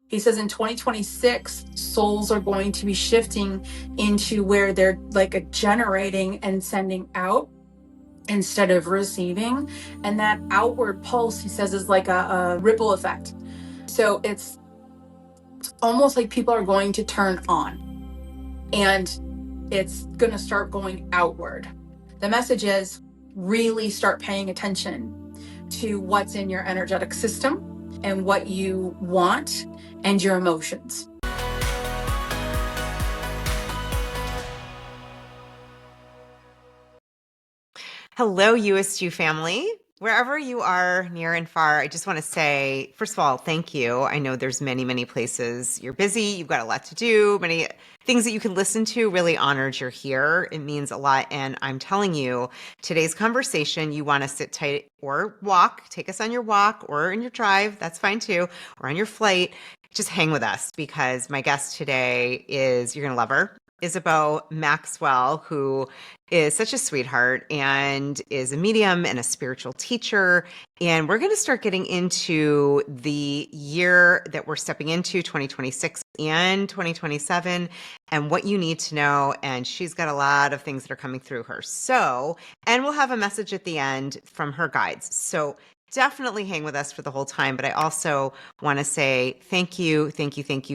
He says in 2026, souls are going to be shifting into where they're like a generating and sending out instead of receiving. And that outward pulse, he says, is like a ripple effect. So it's almost like people are going to turn on and it's going to start going outward. The message is really start paying attention to what's in your energetic system and what you want and your emotions. Hello, USU family. Wherever you are, near and far, I just want to say, first of all, thank you. I know there's many, many places. You're busy. You've got a lot to do, many things that you can listen to. Really honored you're here. It means a lot. And I'm telling you, today's conversation, you want to sit tight or walk, take us on your walk or in your drive. That's fine too. Or on your flight. Just hang with us because my guest today you're going to love her. Isabeau Maxwell, who is such a sweetheart and is a medium and a spiritual teacher. And we're going to start getting into the year that we're stepping into, 2026 and 2027, and what you need to know. And she's got a lot of things that are coming through her. And we'll have a message at the end from her guides. So definitely hang with us for the whole time. But I also want to say thank you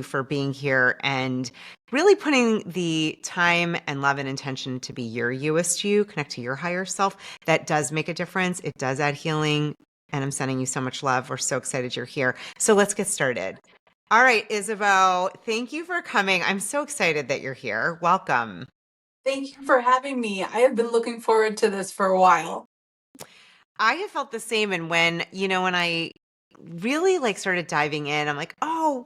for being here and really putting the time and love and intention to be your USU, connect to your higher self. That does make a difference. It does add healing. And I'm sending you so much love. We're so excited you're here. So let's get started. All right, Isabelle, thank you for coming. I'm so excited that you're here. Welcome. Thank you for having me. I have been looking forward to this for a while. I have felt the same. And when I really started diving in, I'm like, oh,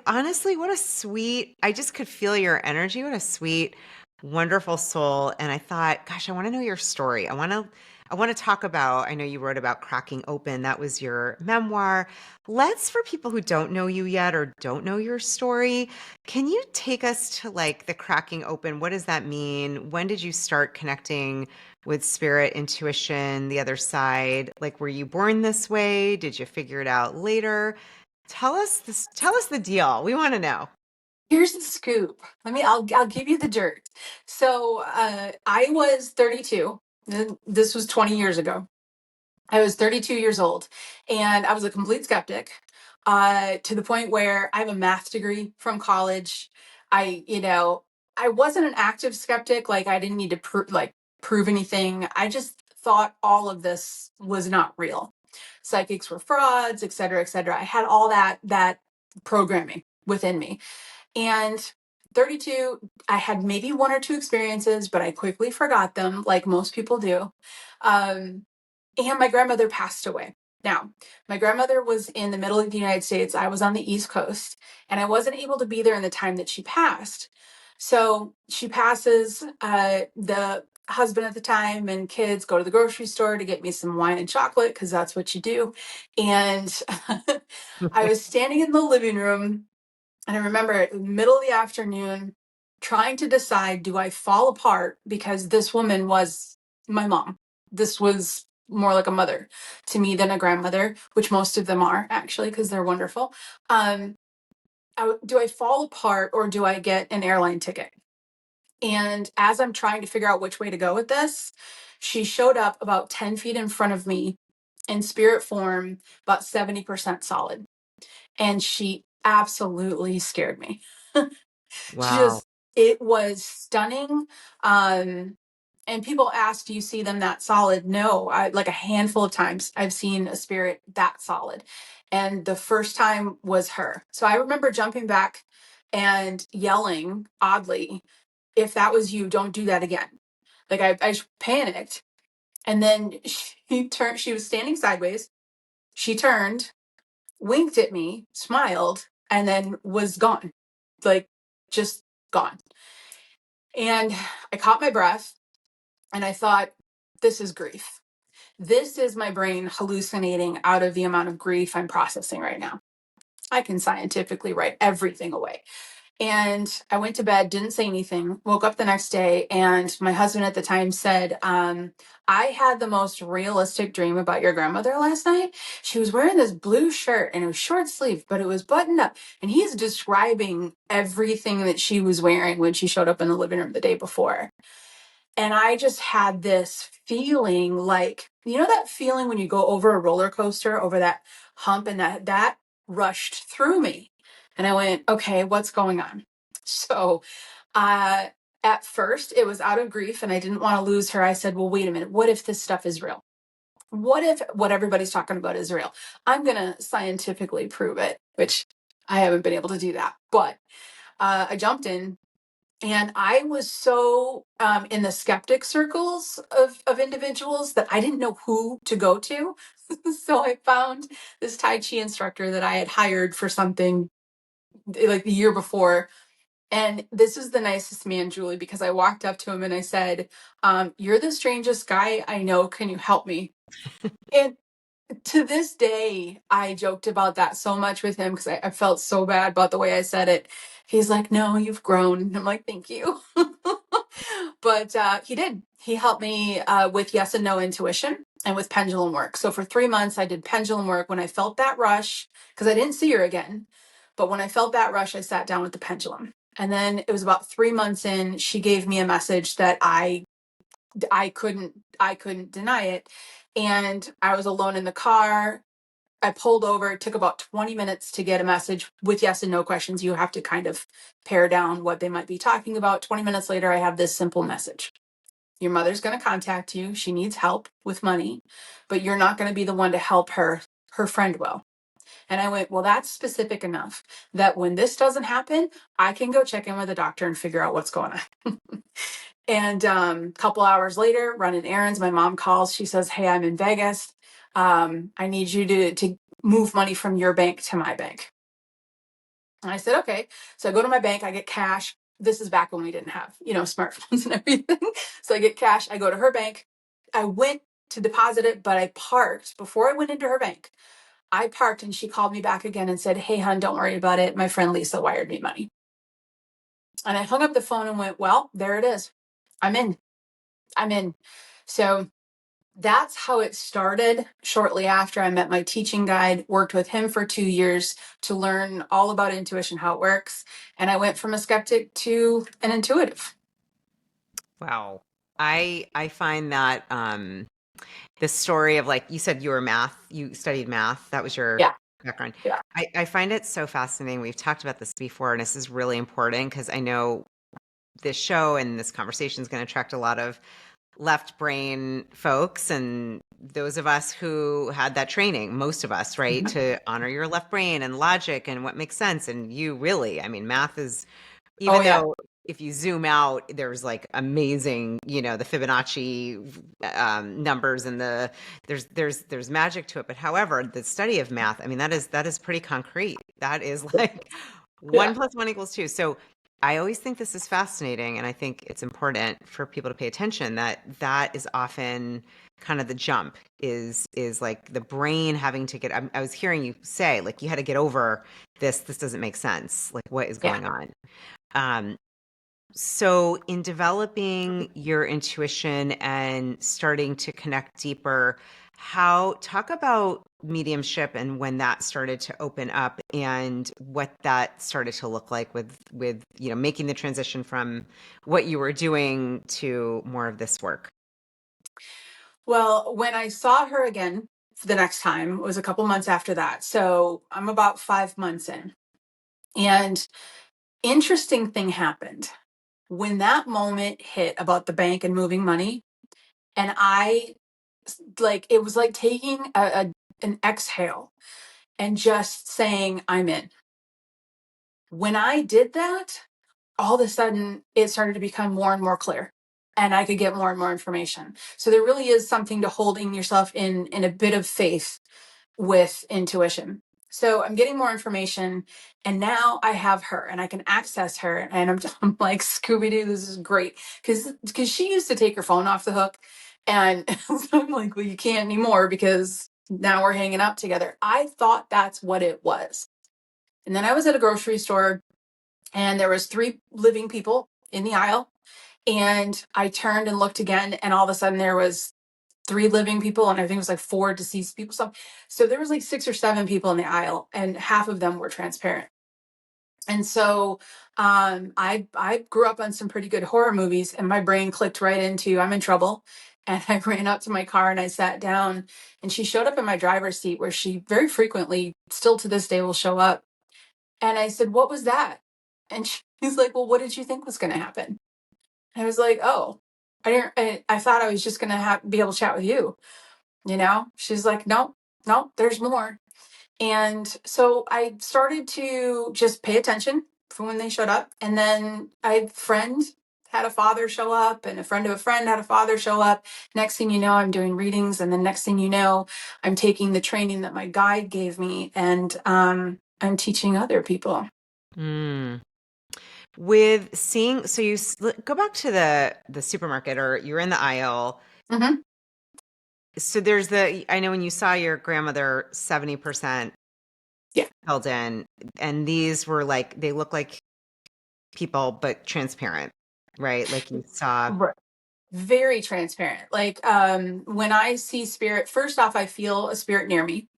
honestly, what a sweet, I just could feel your energy. What a sweet, wonderful soul. And I thought, gosh, I want to know your story. I want to talk about, I know you wrote about Cracking Open. That was your memoir. For people who don't know you yet or don't know your story, can you take us to the Cracking Open? What does that mean? When did you start connecting with spirit, intuition, the other side? Were you born this way? Did you figure it out later? Tell us the deal. We want to know. Here's the scoop. I'll give you the dirt. So I was 32. This was 20 years ago. I was 32 years old and I was a complete skeptic to the point where I have a math degree from college. I wasn't an active skeptic. I didn't need to prove anything. I just thought all of this was not real. Psychics were frauds, et cetera, et cetera. I had all that programming within me. And 32, I had maybe one or two experiences, but I quickly forgot them, like most people do. And my grandmother passed away. Now, my grandmother was in the middle of the United States. I was on the East Coast, and I wasn't able to be there in the time that she passed. So she passes. The husband at the time and kids go to the grocery store to get me some wine and chocolate because that's what you do. And I was standing in the living room, and I remember in the middle of the afternoon trying to decide, do I fall apart because this woman was my mom? This was more like a mother to me than a grandmother, which most of them are actually because they're wonderful. Do I fall apart or do I get an airline ticket? And as I'm trying to figure out which way to go with this, she showed up about 10 feet in front of me in spirit form, about 70% solid. And she absolutely scared me. Wow. It was stunning. And people ask, do you see them that solid? No, like a handful of times I've seen a spirit that solid. And the first time was her. So I remember jumping back and yelling oddly, if that was you, don't do that again. I panicked. And then she was standing sideways. She turned, winked at me, smiled, and then was gone. Just gone. And I caught my breath and I thought, this is grief. This is my brain hallucinating out of the amount of grief I'm processing right now. I can scientifically write everything away. And I went to bed, didn't say anything, woke up the next day, and my husband at the time said, I had the most realistic dream about your grandmother last night. She was wearing this blue shirt and it was short sleeve, but it was buttoned up. And he's describing everything that she was wearing when she showed up in the living room the day before. And I just had this feeling like, you know, that feeling when you go over a roller coaster, over that hump, and that rushed through me. And I went, okay, what's going on? So uh, at first, it was out of grief and I didn't want to lose her. I said, well, wait a minute. What if this stuff is real? What if what everybody's talking about is real? I'm going to scientifically prove it, which I haven't been able to do that. But I jumped in. And I was so in the skeptic circles of individuals that I didn't know who to go to. So I found this Tai Chi instructor that I had hired for something like the year before. And this is the nicest man, Julie, because I walked up to him and I said, you're the strangest guy I know. Can you help me? And to this day, I joked about that so much with him because I felt so bad about the way I said it. He's like, no, you've grown. And I'm like, thank you. But he did. He helped me with yes and no intuition and with pendulum work. So for 3 months, I did pendulum work. When I felt that rush, because I didn't see her again, but when I felt that rush, I sat down with the pendulum. And then it was about 3 months in, she gave me a message that I couldn't deny it. And I was alone in the car. I pulled over. It took about 20 minutes to get a message with yes and no questions. You have to kind of pare down what they might be talking about. 20 minutes later, I have this simple message. Your mother's going to contact you. She needs help with money, but you're not going to be the one to help her. Her friend will. And I went, well, that's specific enough that when this doesn't happen, I can go check in with a doctor and figure out what's going on. And a couple hours later, running errands, my mom calls. She says, hey, I'm in Vegas. I need you to move money from your bank to my bank. And I said, okay. So I go to my bank, I get cash. This is back when we didn't have, smartphones and everything. So I get cash. I go to her bank. I went to deposit it, but I parked before I went into her bank. I parked and she called me back again and said, hey, hon, don't worry about it. My friend Lisa wired me money. And I hung up the phone and went, well, there it is. I'm in. I'm in. So that's how it started. Shortly after, I met my teaching guide, worked with him for 2 years to learn all about intuition, how it works. And I went from a skeptic to an intuitive. Wow. I find that the story of, like you said, you studied math. That was your Yeah. background. Yeah. I find it so fascinating. We've talked about this before, and this is really important because I know this show and this conversation is going to attract a lot of left brain folks and those of us who had that training, most of us, right, to honor your left brain and logic and what makes sense. And you really, I mean, math is, Oh, even yeah. though if you zoom out, there's like amazing, the Fibonacci numbers and there's magic to it. But however, the study of math, I mean, that is pretty concrete. That is like Yeah. 1 + 1 = 2. So I always think this is fascinating, and I think it's important for people to pay attention that is often kind of the jump is like the brain having to get. I was hearing you say like you had to get over this. This doesn't make sense. Like what is Yeah. going on? Um, so in developing your intuition and starting to connect deeper, talk about mediumship and when that started to open up and what that started to look like with making the transition from what you were doing to more of this work. Well, when I saw her again for the next time, it was a couple months after that. So I'm about 5 months in. And interesting thing happened. When that moment hit about the bank and moving money, and it was like taking an exhale and just saying, I'm in. When I did that, all of a sudden it started to become more and more clear and I could get more and more information. So there really is something to holding yourself in a bit of faith with intuition. So I'm getting more information and now I have her and I can access her and I'm like, Scooby-Doo, this is great. Because she used to take her phone off the hook and so I'm like, well, you can't anymore because now we're hanging out together. I thought that's what it was. And then I was at a grocery store and there was 3 living people in the aisle. And I turned and looked again, and all of a sudden there was 3 living people, and I think it was like 4 deceased people. So there was like 6 or 7 people in the aisle, and half of them were transparent. And so I grew up on some pretty good horror movies, and my brain clicked right into I'm in trouble. And I ran up to my car and I sat down, and she showed up in my driver's seat, where she very frequently, still to this day, will show up. And I said, "What was that?" And she's like, "Well, what did you think was going to happen?" And I was like, "Oh, I thought I was just going to be able to chat with you. You know?" She's like, "No, no, there's more." And so I started to just pay attention for when they showed up. And then a friend had a father show up, and a friend of a friend had a father show up. Next thing you know, I'm doing readings. And then next thing you know, I'm taking the training that my guide gave me, and I'm teaching other people. Mm. With seeing, so go back to the supermarket, or you're in the aisle. Mm-hmm. So I know when you saw your grandmother 70% Yeah. filled in, and these were like, they look like people, but transparent, right? Like you saw. Right. Very transparent. Like when I see spirit, first off, I feel a spirit near me.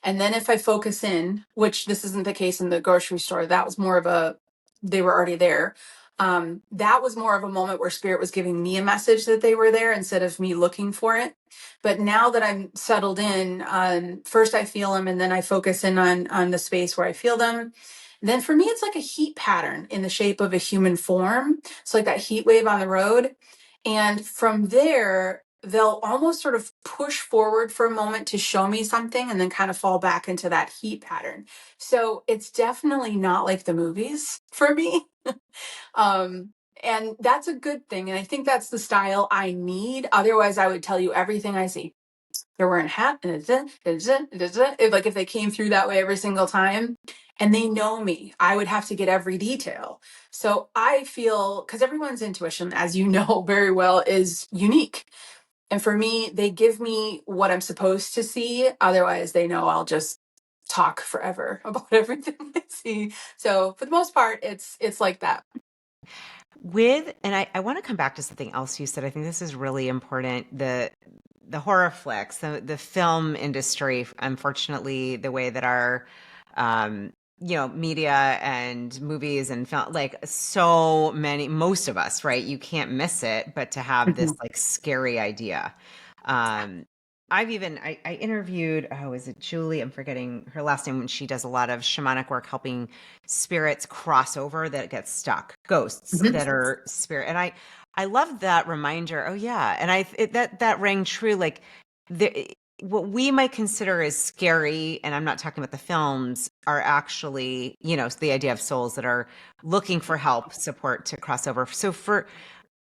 And then if I focus in, which this isn't the case in the grocery store, that was more of they were already there. That was more of a moment where spirit was giving me a message that they were there instead of me looking for it. But now that I'm settled in, first I feel them, and then I focus in on the space where I feel them. And then for me, it's like a heat pattern in the shape of a human form. It's like that heat wave on the road. And from there, they'll almost sort of push forward for a moment to show me something, and then kind of fall back into that heat pattern. So it's definitely not like the movies for me. um, and that's a good thing. And I think that's the style I need. Otherwise, I would tell you everything I see. They're wearing a hat, and like if they came through that way every single time, and they know me, I would have to get every detail. So I feel, because everyone's intuition, as you know very well, is unique. And for me, they give me what I'm supposed to see. Otherwise, they know I'll just talk forever about everything I see. So for the most part, it's like that. And I want to come back to something else you said. I think this is really important. The horror flicks, the film industry, unfortunately, the way that our media and movies and film, like so many, most of us, right? You can't miss it, but to have this Mhm. like scary idea. Um, I interviewed, oh, is it Julie? I'm forgetting her last name, when she does a lot of shamanic work helping spirits cross over that get stuck, ghosts Mhm. that are spirit. And I love that reminder. Oh yeah. And that rang true. Like what we might consider as scary, and I'm not talking about the films, are actually, the idea of souls that are looking for help, support to cross over. So for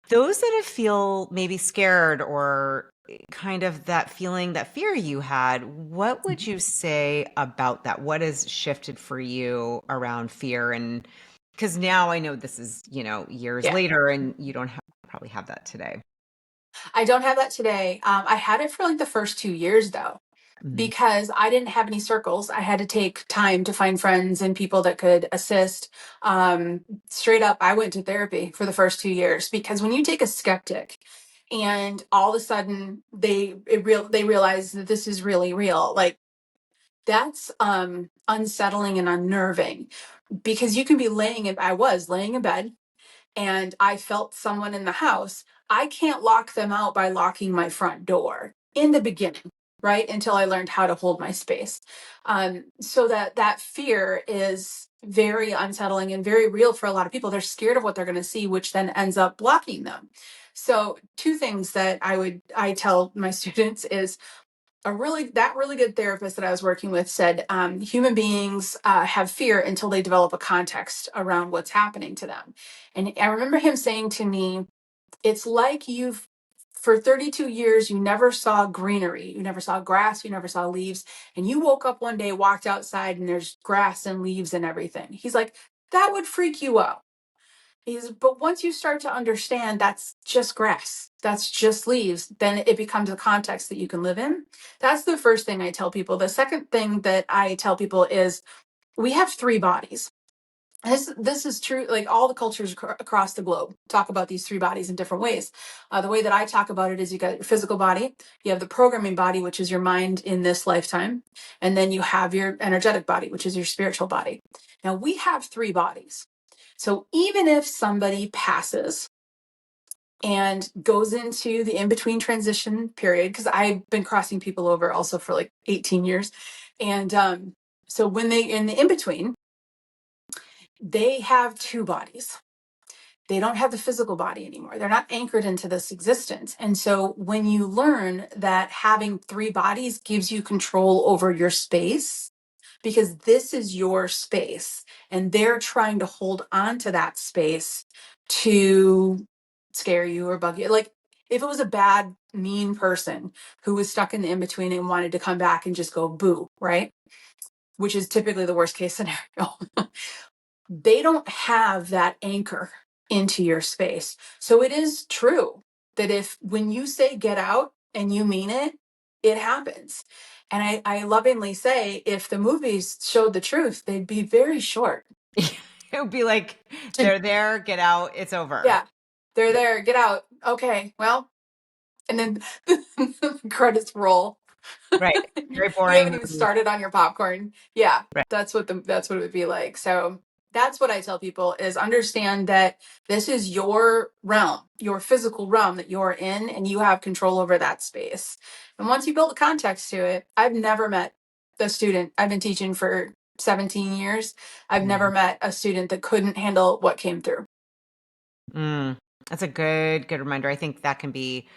those that feel maybe scared, or kind of that feeling, that fear you had, what would you say about that? What has shifted for you around fear? And because now I know this is, years Yeah. later, and you don't probably have that today. I don't have that today. I had it for like the first 2 years though, Mm. because I didn't have any circles. I had to take time to find friends and people that could assist. Straight up, I went to therapy for the first 2 years, because when you take a skeptic and all of a sudden they realize that this is really real, like that's unsettling and unnerving, because you can be I was laying in bed, and I felt someone in the house. I can't lock them out by locking my front door in the beginning, right? Until I learned how to hold my space. So that fear is very unsettling and very real for a lot of people. They're scared of what they're going to see, which then ends up blocking them. So two things that I tell my students is, that really good therapist that I was working with said, human beings have fear until they develop a context around what's happening to them. And I remember him saying to me, it's like for 32 years, you never saw greenery, you never saw grass, you never saw leaves. And you woke up one day, walked outside, and there's grass and leaves and everything. He's like, that would freak you out. But once you start to understand that's just grass, that's just leaves, then it becomes a context that you can live in. That's the first thing I tell people. The second thing that I tell people is, we have 3 bodies. This is true. Like all the cultures across the globe talk about these three bodies in different ways. The way that I talk about it is you got your physical body, you have the programming body, which is your mind in this lifetime, and then you have your energetic body, which is your spiritual body. Now we have three bodies. So even if somebody passes and goes into the in-between transition period, because I've been crossing people over also for like 18 years. And so when they in the in-between, they have two bodies. They don't have the physical body anymore. They're not anchored into this existence. And so when you learn that having three bodies gives you control over your space, because this is your space and they're trying to hold on to that space to scare you or bug you. Like if it was a bad, mean person who was stuck in the in-between and wanted to come back and just go boo, right? Which is typically the worst case scenario. They don't have that anchor into your space. So it is true that if when you say get out and you mean it, it happens. And I lovingly say, if the movies showed the truth, they'd be very short. It would be like, they're there, get out, it's over. Yeah, they're there, get out. Okay, well, and then the credits roll. Right. Very You haven't boring even movie. started on your popcorn. Yeah, Right. that's what it would be like. So that's what I tell people is understand that this is your realm, your physical realm that you're in, and you have control over that space. And once you build a context to it, I've never met a student. I've been teaching for 17 years. I've never met a student that couldn't handle what came through. Mm, that's a good reminder. I think that can be,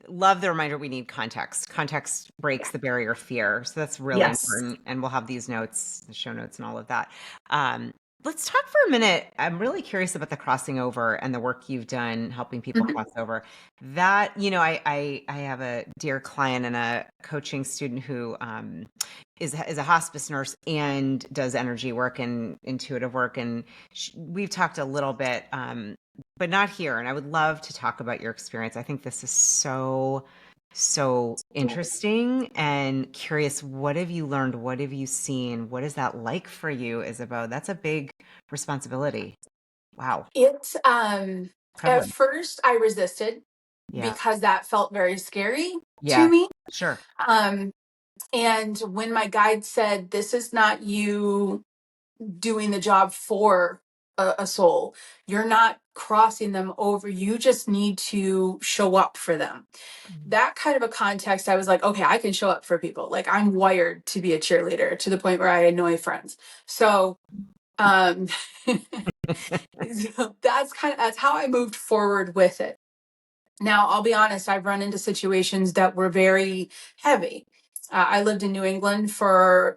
love the reminder we need context. Context breaks the barrier of fear. So that's really Yes. important. And we'll have these notes, the show notes and all of that. Um, let's talk for a minute. I'm really curious about the crossing over and the work you've done helping people Mhm. cross over. That, I have a dear client and a coaching student who is a hospice nurse and does energy work and intuitive work. And we've talked a little bit, but not here. And I would love to talk about your experience. I think this is so interesting and curious. What have you learned? What have you seen? What is that like for you, Isabeau? That's a big responsibility. Wow. It at Prevalent. first I resisted Yeah. because that felt very scary to Yeah. me. Sure. Um, and when my guide said, "This is not you doing the job for a soul, you're not crossing them over. You just need to show up for them." That kind of a context, I was like, okay, I can show up for people. Like I'm wired to be a cheerleader to the point where I annoy friends. So um so that's how I moved forward with it. Now, I'll be honest, I've run into situations that were very heavy. I lived in New England for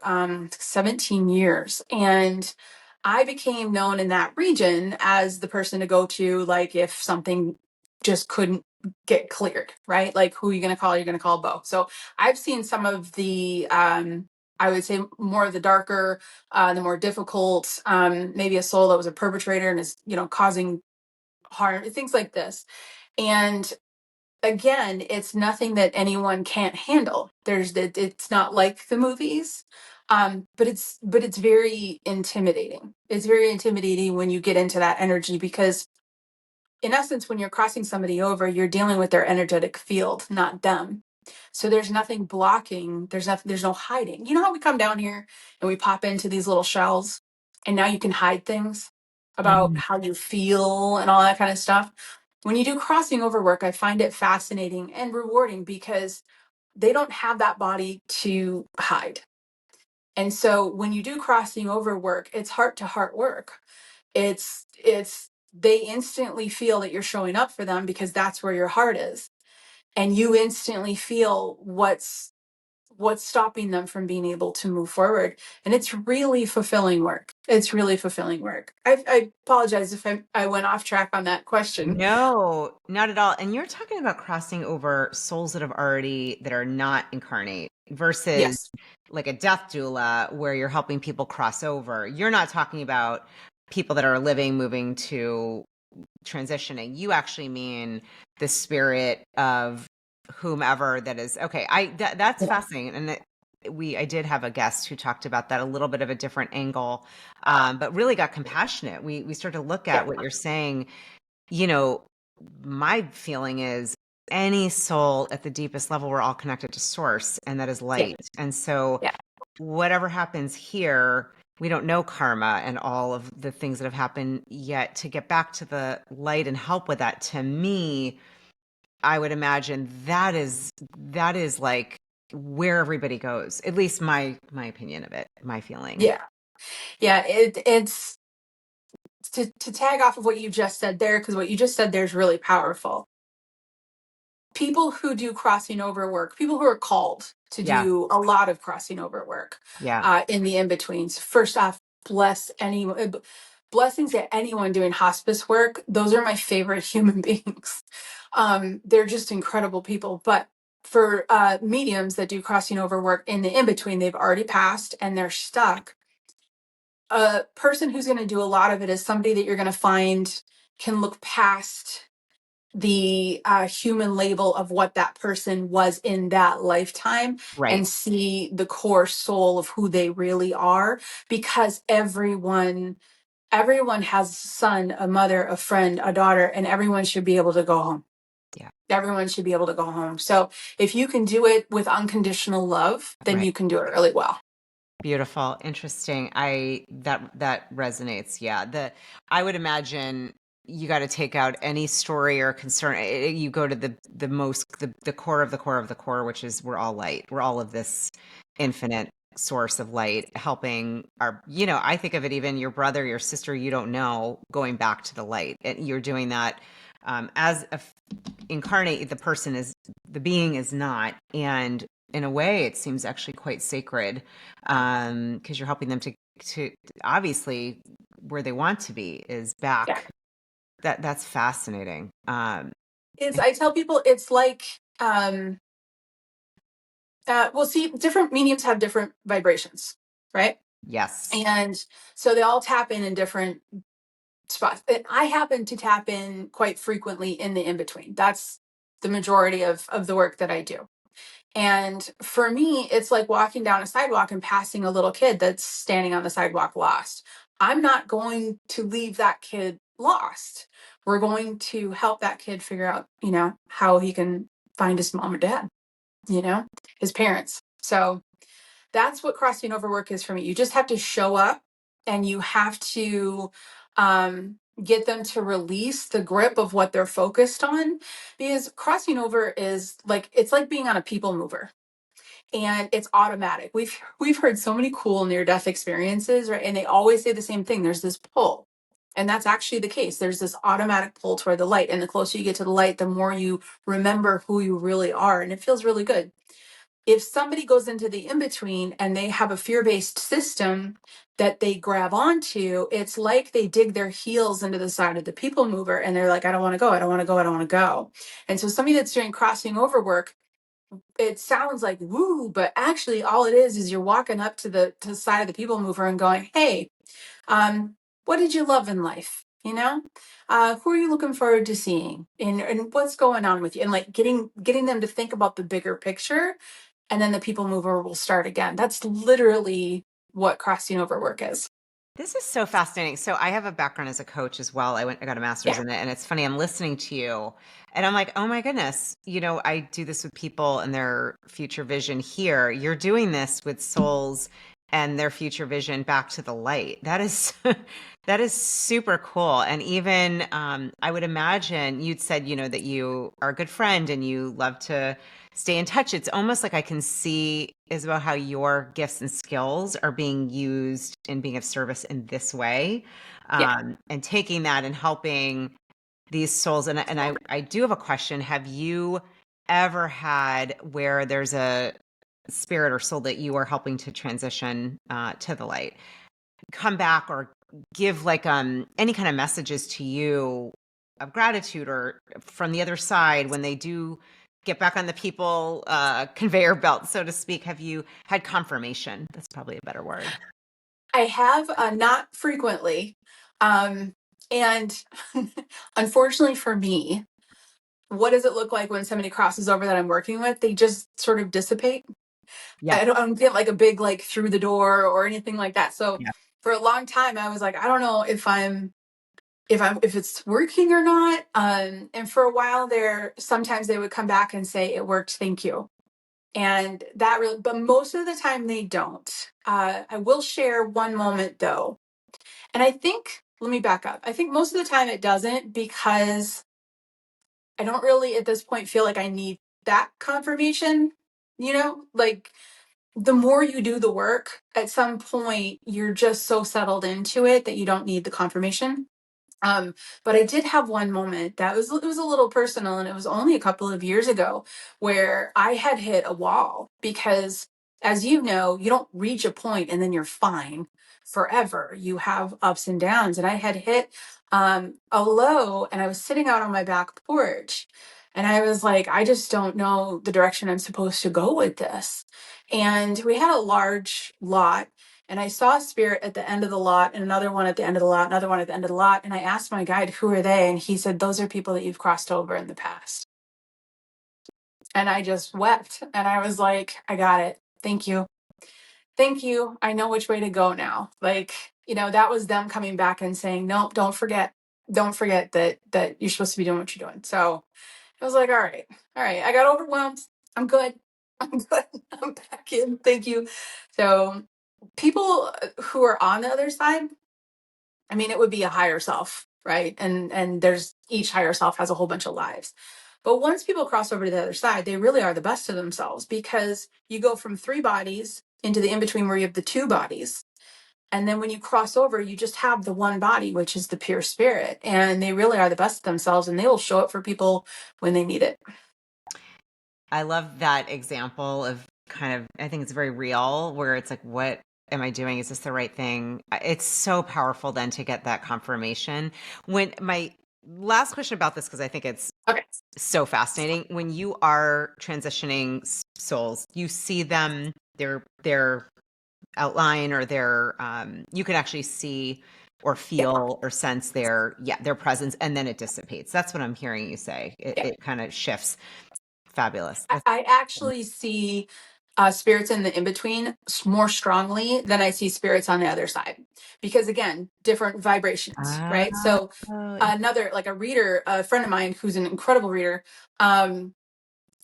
17 years, and I became known in that region as the person to go to, like, if something just couldn't get cleared, right? Like, who are you going to call? You're going to call Beau. So I've seen some of the, I would say, more of the darker, the more difficult, maybe a soul that was a perpetrator and is, causing harm, things like this. And again, it's nothing that anyone can't handle. It's not like the movies. But it's very intimidating. It's very intimidating when you get into that energy because in essence, when you're crossing somebody over, you're dealing with their energetic field, not them. So there's nothing blocking, there's no hiding. You know how we come down here and we pop into these little shells and now you can hide things about Mhm. how you feel and all that kind of stuff. When you do crossing over work, I find it fascinating and rewarding because they don't have that body to hide. And so when you do crossing over work, it's heart to heart work. It's they instantly feel that you're showing up for them because that's where your heart is. And you instantly feel what's stopping them from being able to move forward. And it's really fulfilling work. It's really fulfilling work. I apologize if I went off track on that question. No, not at all. And you're talking about crossing over souls that are not incarnate versus Yes. like a death doula where you're helping people cross over. You're not talking about people that are living, moving to transitioning. You actually mean the spirit of whomever that is. Okay, that's fascinating. And I did have a guest who talked about that, a little bit of a different angle, but really got compassionate. We started to look Yeah. at what you're saying. You know, my feeling is any soul at the deepest level, we're all connected to source, and that is Yeah. light. And so Yeah. whatever happens here, we don't know karma and all of the things that have happened yet. To get back to the light and help with that, to me, I would imagine that is like where everybody goes. At least my opinion of it, my feeling. Yeah. Yeah. It's to tag off of what you just said there, because what you just said there is really powerful. People who do crossing over work, people who are called to Yeah, do a lot of crossing over work yeah, in the in betweens. First off, bless anyone. Blessings to anyone doing hospice work. Those are my favorite human beings. They're just incredible people. But for mediums that do crossing over work in the in between, they've already passed and they're stuck. A person who's going to do a lot of it is somebody that you're going to find can look past the human label of what that person was in that lifetime right. and see the core soul of who they really are, because everyone has a son, a mother, a friend, a daughter, and everyone should be able to go home. Yeah, Everyone should be able to go home. So if you can do it with unconditional love, then right. you can do it really well. Beautiful, interesting. That resonates. Yeah, I would imagine you got to take out any story or concern. You go to the most the core of the core of the core, which is we're all light. We're all of this infinite source of light, helping our. I think of it, even your brother, your sister, you don't know, going back to the light, and you're doing that as a incarnate. The being is not, and in a way it seems actually quite sacred, because you're helping them to obviously where they want to be is Yeah. back. That's fascinating. I tell people it's like, well, see, different mediums have different vibrations, right? Yes. And so they all tap in different spots. And I happen to tap in quite frequently in the in between. That's the majority of the work that I do. And for me, it's like walking down a sidewalk and passing a little kid that's standing on the sidewalk lost. I'm not going to leave that kid lost. We're going to help that kid figure out, how he can find his mom or dad, his parents. So that's what crossing over work is for me. You just have to show up and you have to get them to release the grip of what they're focused on, because crossing over is like, it's like being on a people mover and it's automatic. We've heard so many cool near death experiences, right? And they always say the same thing. There's this pull. And that's actually the case. There's this automatic pull toward the light. And the closer you get to the light, the more you remember who you really are. And it feels really good. If somebody goes into the in between and they have a fear based system that they grab onto, it's like they dig their heels into the side of the people mover and they're like, I don't want to go, I don't want to go, I don't want to go. And so somebody that's doing crossing over work, it sounds like woo, but actually all it is you're walking up to the side of the people mover and going, hey, what did you love in life? Who are you looking forward to seeing, and what's going on with you, and like getting them to think about the bigger picture, and then the people mover will start again. That's literally what crossing over work is. This is so fascinating. So I have a background as a coach as well. I got a master's Yeah. in it, and it's funny. I'm listening to you, and I'm like, oh my goodness. I do this with people and their future vision here. You're doing this with souls and their future vision back to the light. That is that is super cool. And even I would imagine you'd said, that you are a good friend and you love to stay in touch. It's almost like I can see, Isabel, how your gifts and skills are being used and being of service in this way, Yeah. and taking that and helping these souls. And I do have a question. Have you ever had where there's a spirit or soul that you are helping to transition to the light, come back or give like any kind of messages to you of gratitude or from the other side when they do get back on the people conveyor belt, so to speak? Have you had confirmation? That's probably a better word. I have, not frequently. And unfortunately for me, what does it look like when somebody crosses over that I'm working with? They just sort of dissipate. Yeah. I don't get like a big like through the door or anything like that. So Yeah. for a long time I was like, I don't know if it's working or not. And for a while there, sometimes they would come back and say it worked, thank you. And that really, but most of the time they don't. I will share one moment though. And I think, let me back up. I think most of the time it doesn't, because I don't really at this point feel like I need that confirmation. Like the more you do the work, at some point you're just so settled into it that you don't need the confirmation. Um, but I did have one moment that it was a little personal, and it was only a couple of years ago, where I had hit a wall because, as you know, you don't reach a point and then you're fine forever. You have ups and downs, and I had hit a low, and I was sitting out on my back porch, and I was like, I just don't know the direction I'm supposed to go with this. And we had a large lot, and I saw a spirit at the end of the lot, and another one at the end of the lot, another one at the end of the lot. And I asked my guide, who are they? And he said, those are people that you've crossed over in the past. And I just wept. And I was like, I got it. Thank you. Thank you. I know which way to go now. Like, that was them coming back and saying, no, don't forget. Don't forget that you're supposed to be doing what you're doing. So I was like, all right. All right. I got overwhelmed. I'm good. I'm good. I'm back in. Thank you. So people who are on the other side, I mean, it would be a higher self, right? And there's each higher self has a whole bunch of lives. But once people cross over to the other side, they really are the best of themselves, because you go from 3 bodies into the in between where you have the 2 bodies. And then when you cross over, you just have the one body, which is the pure spirit. And they really are the best of themselves, and they will show up for people when they need it. I love that example of kind of, I think it's very real, where it's like, what am I doing? Is this the right thing? It's so powerful then to get that confirmation. When my last question about this, because I think it's Okay. so fascinating, when you are transitioning souls, you see them, their outline or their, you can actually see or Yeah. feel or sense their presence, and then it dissipates. That's what I'm hearing you say. Yeah. It kind of shifts. Fabulous. I actually see spirits in the in between more strongly than I see spirits on the other side, because again, different vibrations, right? So Oh, another, like a reader, a friend of mine who's an incredible reader,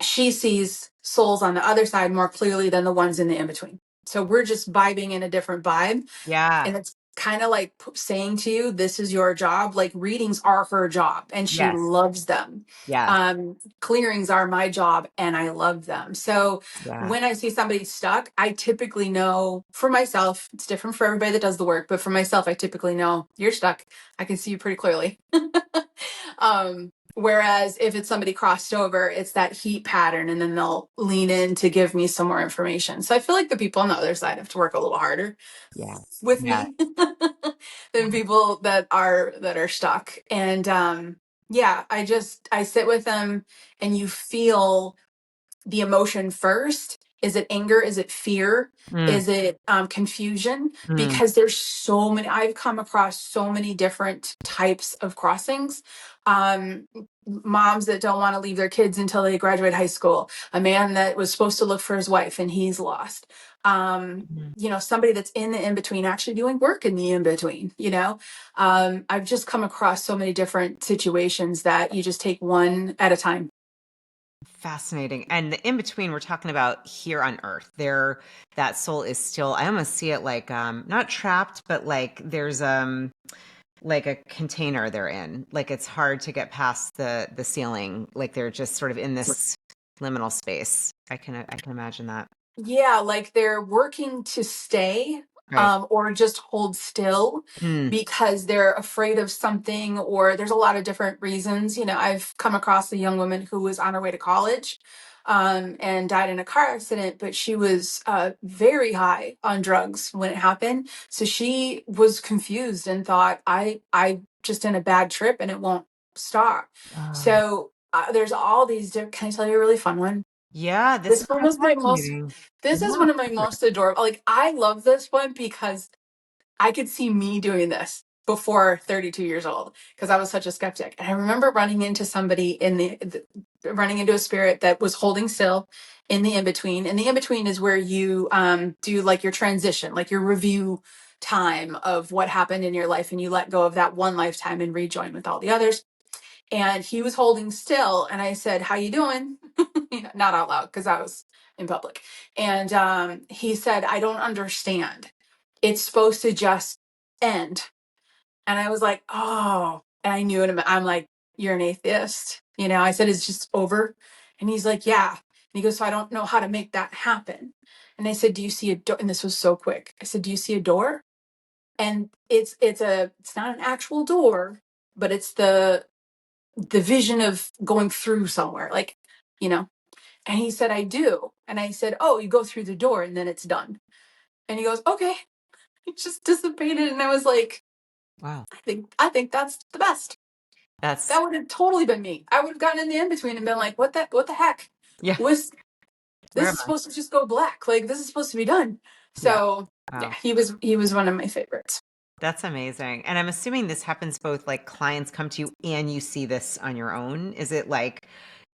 she sees souls on the other side more clearly than the ones in the in between. So we're just vibing in a different vibe, yeah. and it's kind of like saying to you, this is your job. Like readings are her job, and she Yes. loves them. Yes. Clearings are my job, and I love them. So Yeah. when I see somebody stuck, I typically know, for myself, it's different for everybody that does the work, but for myself, I typically know you're stuck. I can see you pretty clearly. Whereas if it's somebody crossed over, it's that heat pattern, and then they'll lean in to give me some more information. So I feel like the people on the other side have to work a little harder Yeah. with Yeah. me than people that are stuck. And yeah, I sit with them, and you feel the emotion first. Is it anger? Is it fear? Mm, Is it confusion? mm, Because there's so many, I've come across so many different types of crossings. Moms that don't want to leave their kids until they graduate high school, a man that was supposed to look for his wife and he's lost. mm. Somebody that's in the in between actually doing work in the in between. I've just come across so many different situations that you just take one at a time. Fascinating. And the in between we're talking about here on earth. There, that soul is still, I almost see it like not trapped, but like there's like a container they're in. Like it's hard to get past the ceiling. Like they're just sort of in this liminal space. I can imagine that. Yeah, like they're working to stay, Right. or just hold still Mm, because they're afraid of something, or there's a lot of different reasons. I've come across a young woman who was on her way to college, and died in a car accident, but she was very high on drugs when it happened. So she was confused and thought, I just in a bad trip and it won't stop. oh, So there's all these different, can I tell you a really fun one? yeah, this This is one was my most, fascinating. this is Yeah. one of my most adorable. Like, I love this one because I could see me doing this. before 32 years old because I was such a skeptic. And I remember running into somebody running into a spirit that was holding still in the in-between. And the in-between is where you do like your transition, like your review time of what happened in your life, and you let go of that one lifetime and rejoin with all the others. And he was holding still, and I said, "How you doing?" Not out loud because I was in public. And he said, "I don't understand. It's supposed to just end." And I was like, "Oh," and I knew it. I'm like, "You're an atheist." I said, "It's just over." And he's like, "Yeah." And he goes, "So I don't know how to make that happen." And I said, "Do you see a door?" And this was so quick. I said, "Do you see a door?" And it's not an actual door, but it's the vision of going through somewhere, like, you know. And he said, "I do." And I said, "Oh, you go through the door and then it's done." And he goes, "Okay." He just dissipated, and I was like, Wow. I think that's the best. That's, That would have totally been me. I would have gotten in the in between and been like, what the heck? yeah. Was Where this am is I? supposed to just go black? Like, this is supposed to be done. Yeah. So yeah, Wow. he was one of my favorites. That's amazing. And I'm assuming this happens both like clients come to you and you see this on your own. Is it like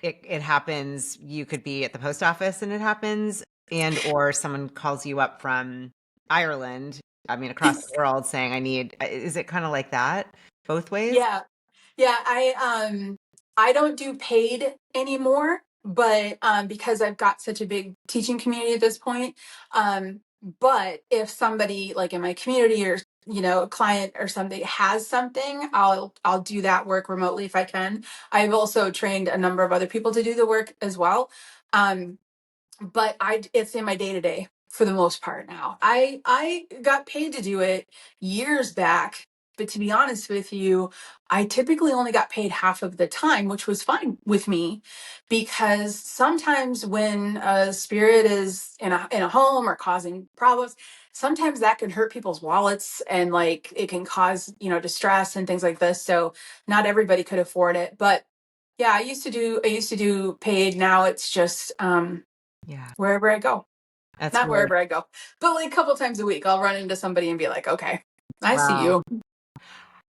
it happens, you could be at the post office and it happens, and or someone calls you up from Ireland, I mean across the world saying is it kind of like that both ways? Yeah. Yeah, I don't do paid anymore, but because I've got such a big teaching community at this point. But if somebody like in my community or a client or something has something, I'll do that work remotely if I can. I've also trained a number of other people to do the work as well. Um, but it's in my day to day for the most part now. I got paid to do it years back, but to be honest with you, I typically only got paid half of the time, which was fine with me, because sometimes when a spirit is in a home or causing problems, sometimes that can hurt people's wallets, and like it can cause distress and things like this. So not everybody could afford it, but yeah, I used to do paid. Now it's just Yeah. wherever I go. That's Not really wherever I go, but like a couple times a week, I'll run into somebody and be like, "Okay, I see wow. you."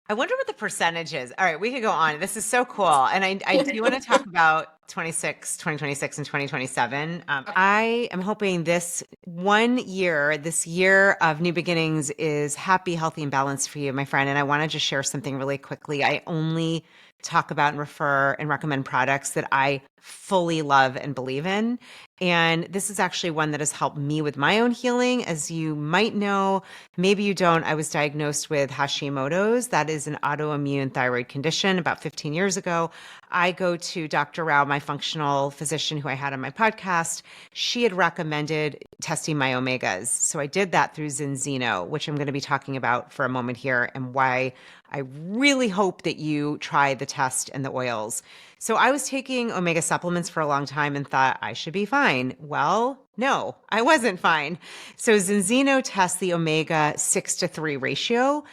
I wonder what the percentage is. All right, we could go on. This is so cool. And I do want to talk about 2026 and 2027. I am hoping this year of new beginnings is happy, healthy, and balanced for you, my friend. And I want to just share something really quickly. I only talk about and refer and recommend products that I fully love and believe in. And this is actually one that has helped me with my own healing. As you might know, maybe you don't, I was diagnosed with Hashimoto's. That is an autoimmune thyroid condition about 15 years ago. I go to Dr. Rao, my functional physician who I had on my podcast. She had recommended testing my omegas. So I did that through ZinZino, which I'm going to be talking about for a moment here, and why I really hope that you try the test and the oils. So I was taking omega supplements for a long time and thought I should be fine. Well, no, I wasn't fine. So ZinZino tests the omega 6:3 ratio.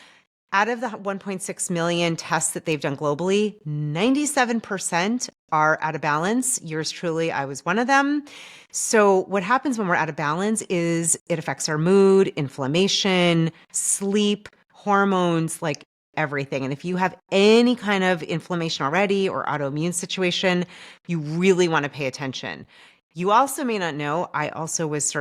Out of the 1.6 million tests that they've done globally, 97% are out of balance. Yours truly, I was one of them. So what happens when we're out of balance is it affects our mood, inflammation, sleep, hormones, like everything. And if you have any kind of inflammation already or autoimmune situation, you really want to pay attention. You also may not know, I also was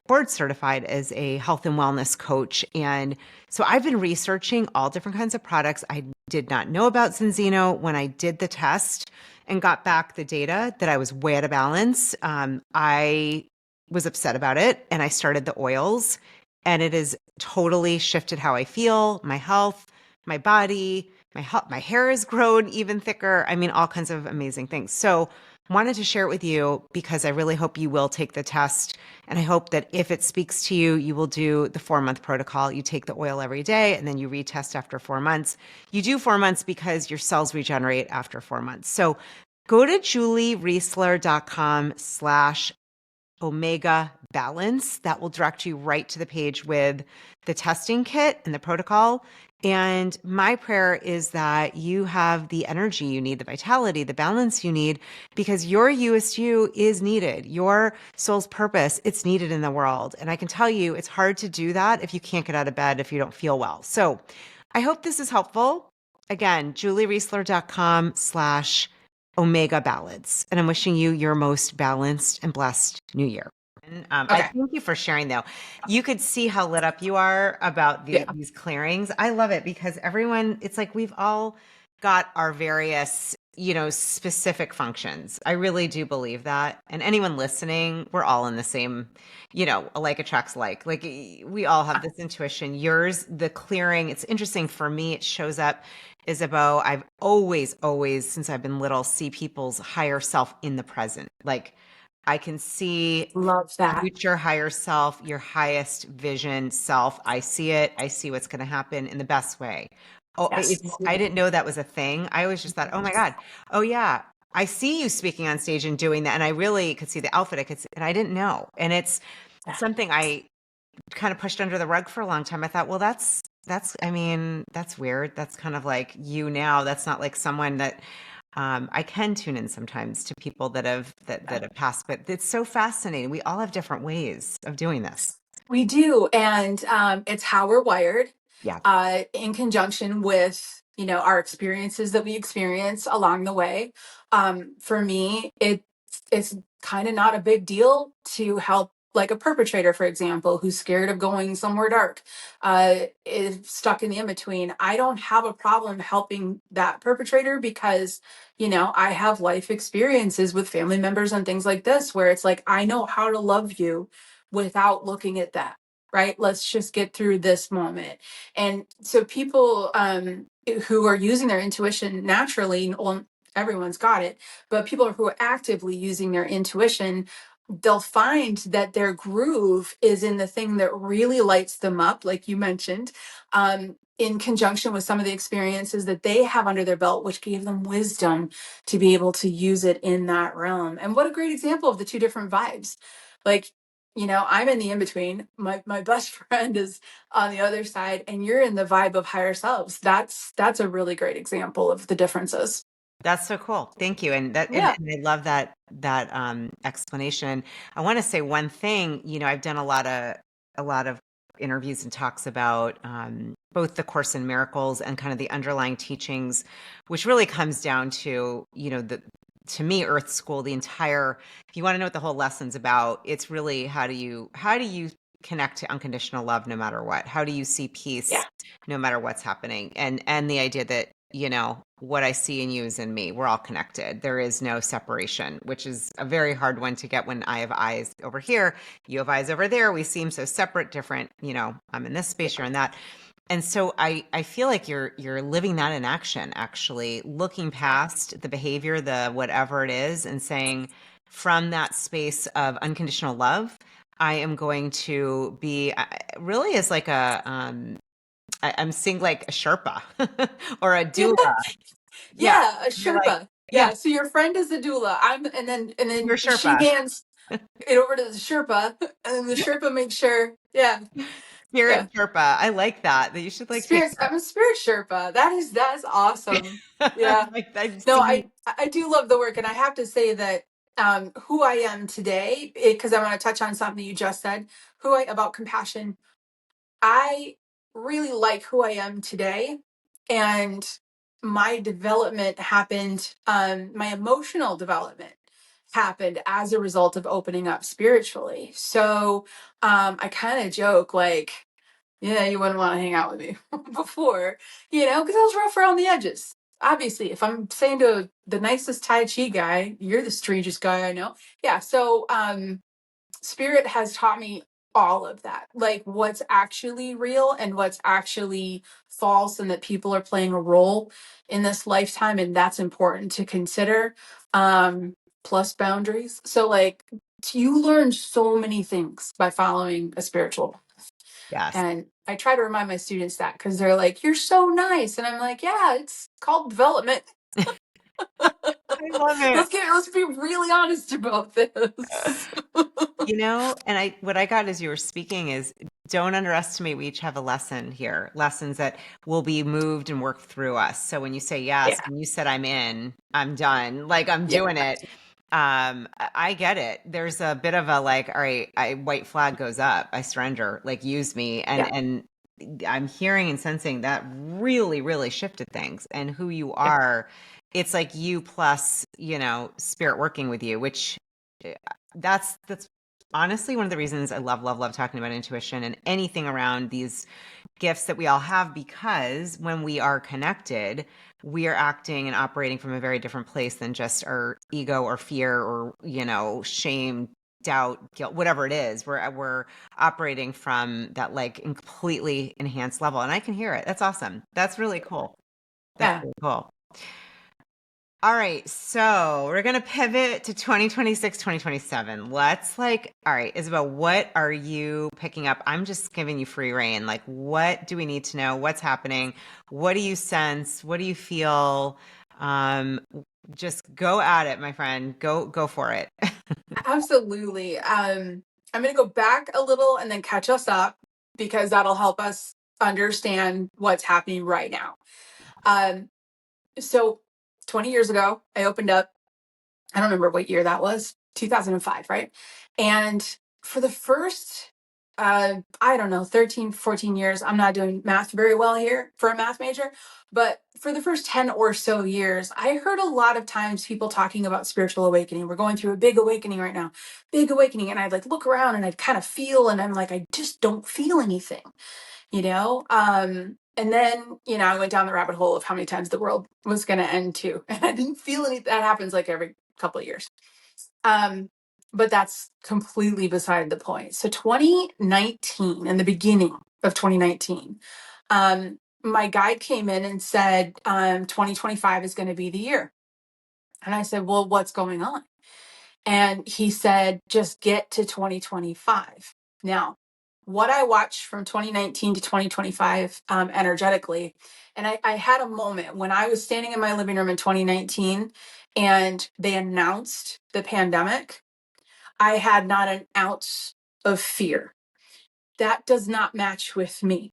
board certified as a health and wellness coach. And so I've been researching all different kinds of products. I did not know about ZinZino. When I did the test and got back the data that I was way out of balance, I was upset about it, and I started the oils, and it has totally shifted how I feel, my health, my body, my hair has grown even thicker. I mean, all kinds of amazing things. So wanted to share it with you because I really hope you will take the test. And I hope that if it speaks to you, you will do the 4-month protocol. You take the oil every day and then you retest after 4 months. You do 4 months because your cells regenerate after 4 months. So go to juliereisler.com/omega balance. That will direct you right to the page with the testing kit and the protocol. And my prayer is that you have the energy you need, the vitality, the balance you need, because your USU is needed. Your soul's purpose, it's needed in the world. And I can tell you, it's hard to do that if you can't get out of bed, if you don't feel well. So I hope this is helpful. Again, juliereisler.com/Omega Ballads. And I'm wishing you your most balanced and blessed new year. And I Okay. thank you for sharing, though. You could see how lit up you are about Yeah. these clearings. I love it because everyone, it's like we've all got our various, specific functions. I really do believe that. And anyone listening, we're all in the same, like attracts like. Like we all have this intuition. Yours, the clearing, it's interesting for me. It shows up, Isabeau. I've always, since I've been little, see people's higher self in the present. Like I can see Love that. future higher self, your highest vision self. I see it. I see what's going to happen in the best way. Oh, Yes. I didn't know that was a thing. I always just thought, oh my God, oh yeah, I see you speaking on stage and doing that. And I really could see the outfit. And I didn't know. And it's Yeah. something I kind of pushed under the rug for a long time. I thought, well, I mean, that's weird. That's kind of like you now. That's not like someone that I can tune in sometimes to people that have passed, but it's so fascinating. We all have different ways of doing this. We do, and it's how we're wired, Yeah, in conjunction with our experiences that we experience along the way. For me, it's kind of not a big deal to help, like a perpetrator, for example, who's scared of going somewhere dark, is stuck in the in between. I don't have a problem helping that perpetrator because I have life experiences with family members and things like this where it's like I know how to love you without looking at that, right? Let's just get through this moment. And so people who are using their intuition naturally, well, everyone's got it, but people who are actively using their intuition, they'll find that their groove is in the thing that really lights them up, like you mentioned, in conjunction with some of the experiences that they have under their belt, which gave them wisdom to be able to use it in that realm. And what a great example of the two different vibes. Like, I'm in the in between. My best friend is on the other side, and you're in the vibe of higher selves. That's a really great example of the differences. that's so cool. Thank you. And Yeah. and I love that explanation. I want to say one thing. I've done a lot of interviews and talks about both the Course in Miracles and kind of the underlying teachings, which really comes down to the to me Earth School. The entire, if you want to know what the whole lesson's about, it's really how do you connect to unconditional love no matter what? How do you see Yeah. peace no matter what's happening? And the idea that what I see in you is in me. We're all connected. There is no separation, which is a very hard one to get when I have eyes over here, you have eyes over there. We seem so separate, different. I'm in this space, you're in that. And so I feel like you're living that in action, actually, looking past the behavior, the whatever it is, and saying, from that space of unconditional love, I am going to be really as like I'm seeing like a Sherpa or a Yeah. doula. Yeah, Yeah, a you're like, Sherpa. yeah, Yeah, so your friend is the doula. And then you're she Sherpa. hands it over to the Sherpa, and then the Sherpa makes sure. Yeah, Spirit yeah. Sherpa. I like that you should like take Spirits. I'm a spirit Sherpa. That is awesome. that. Yeah. Like I No, see. I do love the work, and I have to say that who I am today, because I want to touch on something you just said, about compassion. I really like who I am today, and my development happened. My emotional development happened as a result of opening up spiritually. So I kind of joke like, yeah, you wouldn't want to hang out with me before, because I was rough around the edges. Obviously, if I'm saying to the nicest Tai Chi guy, you're the strangest guy I know. Yeah. So, spirit has taught me all of that, like what's actually real and what's actually false, and that people are playing a role in this lifetime. And that's important to consider. Plus boundaries. So, like, you learn so many things by following a spiritual. Yes. And I try to remind my students that because they're like, "You're so nice," and I'm like, "Yeah, it's called development." I love it. Let's be really honest about this. And what I got as you were speaking is, don't underestimate, we each have a lesson here, lessons that will be moved and worked through us. So when you say yes, Yeah, when you said I'm in, I'm done, like I'm yeah, doing it. I get it. There's a bit of a like, all right, white flag goes up, I surrender, like use me. yeah. And I'm hearing and sensing that really, really shifted things and who you are. It's like you plus, spirit working with you, which eh, that's honestly one of the reasons I love, love, love talking about intuition and anything around these gifts that we all have, because when we are connected, we are acting and operating from a very different place than just our ego or fear or, shame, doubt, guilt, whatever it is. We're operating from that like completely enhanced level. And I can hear it. That's awesome. That's really cool. That's Yeah. really cool. All right, so we're going to pivot to 2026, 2027. All right, Isabel, what are you picking up? I'm just giving you free reign. Like, what do we need to know? What's happening? What do you sense? What do you feel? Um, just go at it, my friend. Go for it. Absolutely. I'm going to go back a little and then catch us up because that'll help us understand what's happening right now. So 20 years ago, I opened up, I don't remember what year that was, 2005, right? And for the first, I don't know, 13, 14 years, I'm not doing math very well here for a math major, but for the first 10 or so years, I heard a lot of times people talking about spiritual awakening. We're going through a big awakening right now, big awakening. And I'd like look around and I'd kind of feel, and I'm like, I just don't feel anything. And then I went down the rabbit hole of how many times the world was going to end too, and I didn't feel any. That happens like every couple of years. But that's completely beside the point. So 2019, in the beginning of 2019, my guide came in and said 2025 is going to be the year. And I said, well, what's going on? And he said, just get to 2025. Now, what I watched from 2019 to 2025 energetically, and I had a moment when I was standing in my living room in 2019 and they announced the pandemic. I had not an ounce of fear. That does not match with me.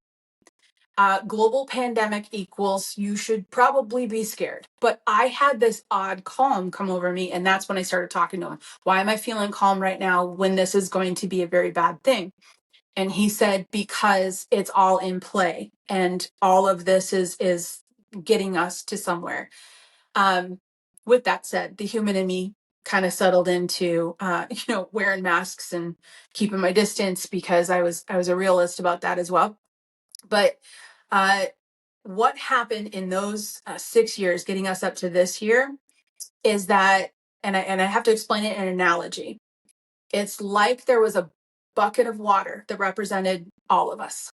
Global pandemic equals you should probably be scared. But I had this odd calm come over me. And that's when I started talking to him. Why am I feeling calm right now when this is going to be a very bad thing? And he said, because it's all in play and all of this is getting us to somewhere. With that said, the human in me kind of settled into wearing masks and keeping my distance because I was a realist about that as well. But uh, what happened in those 6 years getting us up to this year is that, and I have to explain it in an analogy. It's like there was a bucket of water that represented all of us.